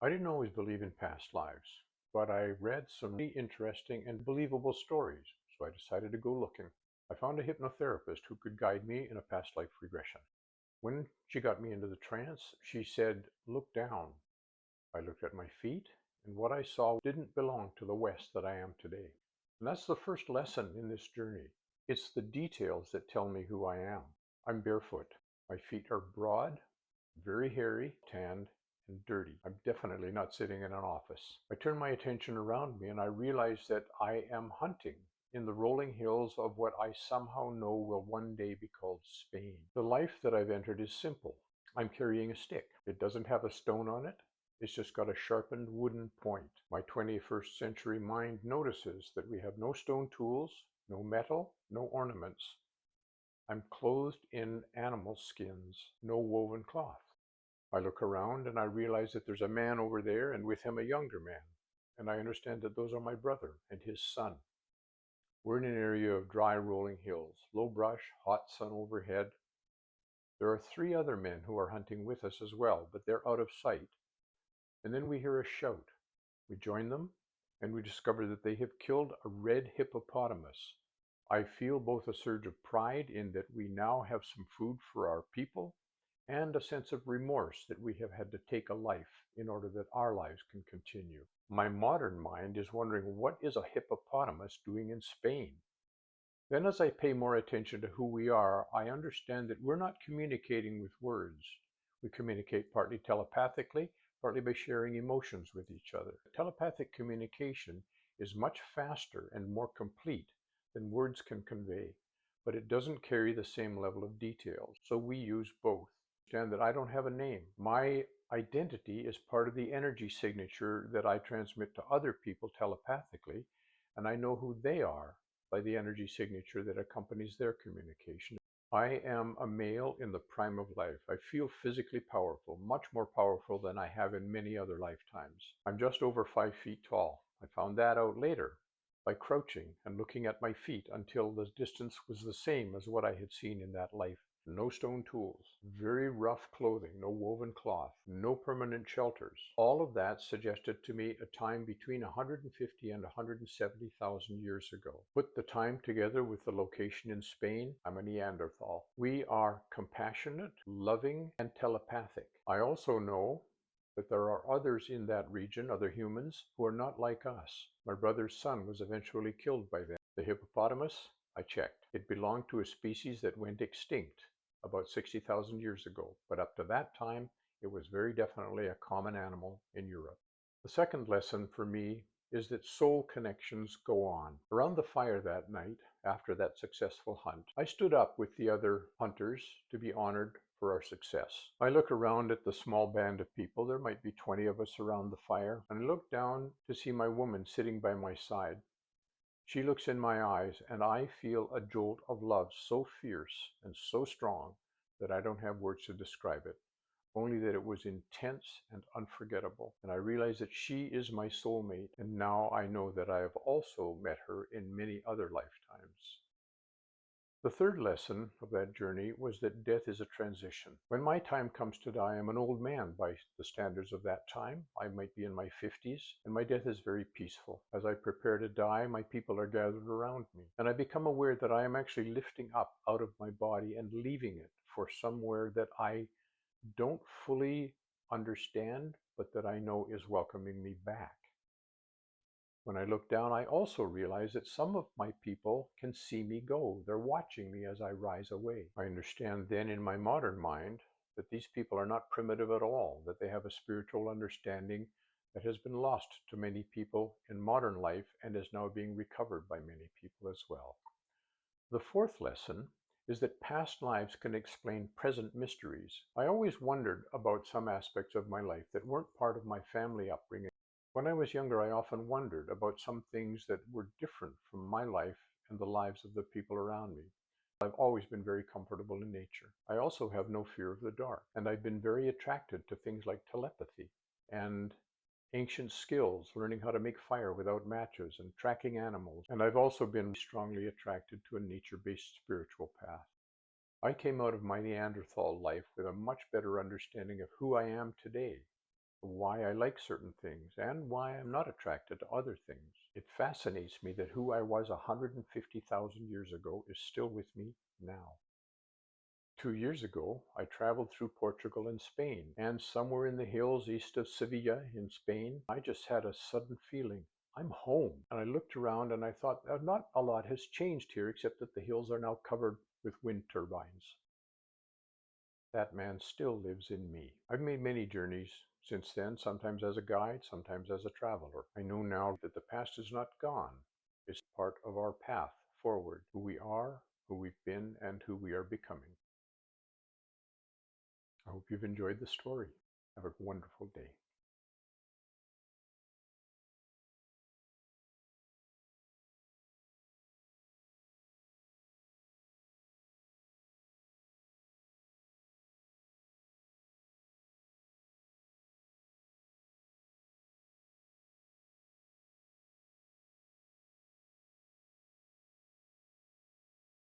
I didn't always believe in past lives, but I read some really interesting and believable stories, so I decided to go looking. I found a hypnotherapist who could guide me in a past life regression. When she got me into the trance, she said, "Look down." I looked at my feet, and what I saw didn't belong to the West that I am today. And that's the first lesson in this journey. It's the details that tell me who I am. I'm barefoot. My feet are broad, very hairy, tanned, and dirty. I'm definitely not sitting in an office. I turn my attention around me and I realize that I am hunting in the rolling hills of what I somehow know will one day be called Spain. The life that I've entered is simple. I'm carrying a stick. It doesn't have a stone on it. It's just got a sharpened wooden point. My 21st century mind notices that we have no stone tools, no metal, no ornaments. I'm clothed in animal skins, no woven cloth. I look around and I realize that there's a man over there and with him a younger man. And I understand that those are my brother and his son. We're in an area of dry rolling hills, low brush, hot sun overhead. There are three other men who are hunting with us as well, but they're out of sight. And then we hear a shout. We join them and we discover that they have killed a red hippopotamus. I feel both a surge of pride in that we now have some food for our people and a sense of remorse that we have had to take a life in order that our lives can continue. My modern mind is wondering, what is a hippopotamus doing in Spain? Then as I pay more attention to who we are, I understand that we're not communicating with words. We communicate partly telepathically, partly by sharing emotions with each other. Telepathic communication is much faster and more complete than words can convey, but it doesn't carry the same level of details, so we use both. Understand that I don't have a name. My identity is part of the energy signature that I transmit to other people telepathically, and I know who they are by the energy signature that accompanies their communication. I am a male in the prime of life. I feel physically powerful, much more powerful than I have in many other lifetimes. I'm just over 5 feet tall. I found that out later by crouching and looking at my feet until the distance was the same as what I had seen in that life. No stone tools, very rough clothing, no woven cloth, no permanent shelters. All of that suggested to me a time between 150 and 170,000 years ago. Put the time together with the location in Spain, I'm a Neanderthal. We are compassionate, loving, and telepathic. I also know that there are others in that region, other humans, who are not like us. My brother's son was eventually killed by them. The hippopotamus, I checked. It belonged to a species that went extinct about 60,000 years ago, but up to that time, it was very definitely a common animal in Europe. The second lesson for me is that soul connections go on. Around the fire that night, after that successful hunt, I stood up with the other hunters to be honored for our success. I look around at the small band of people, there might be 20 of us around the fire, and I look down to see my woman sitting by my side. She looks in my eyes, and I feel a jolt of love so fierce and so strong that I don't have words to describe it, only that it was intense and unforgettable. And I realize that she is my soulmate, and now I know that I have also met her in many other lifetimes. The third lesson of that journey was that death is a transition. When my time comes to die, I'm an old man by the standards of that time. I might be in my 50s, and my death is very peaceful. As I prepare to die, my people are gathered around me, and I become aware that I am actually lifting up out of my body and leaving it for somewhere that I don't fully understand, but that I know is welcoming me back. When I look down, I also realize that some of my people can see me go. They're watching me as I rise away. I understand then in my modern mind that these people are not primitive at all, that they have a spiritual understanding that has been lost to many people in modern life and is now being recovered by many people as well. The fourth lesson is that past lives can explain present mysteries. I always wondered about some aspects of my life that weren't part of my family upbringing. When I was younger, I often wondered about some things that were different from my life and the lives of the people around me. I've always been very comfortable in nature. I also have no fear of the dark, and I've been very attracted to things like telepathy and ancient skills, learning how to make fire without matches and tracking animals. And I've also been strongly attracted to a nature-based spiritual path. I came out of my Neanderthal life with a much better understanding of who I am today why I like certain things, and why I'm not attracted to other things. It fascinates me that who I was 150,000 years ago is still with me now. 2 years ago, I traveled through Portugal and Spain, and somewhere in the hills east of Sevilla in Spain, I just had a sudden feeling, I'm home. And I looked around and I thought, not a lot has changed here except that the hills are now covered with wind turbines. That man still lives in me. I've made many journeys since then, sometimes as a guide, sometimes as a traveler. I know now that the past is not gone. It's part of our path forward, who we are, who we've been, and who we are becoming. I hope you've enjoyed the story. Have a wonderful day.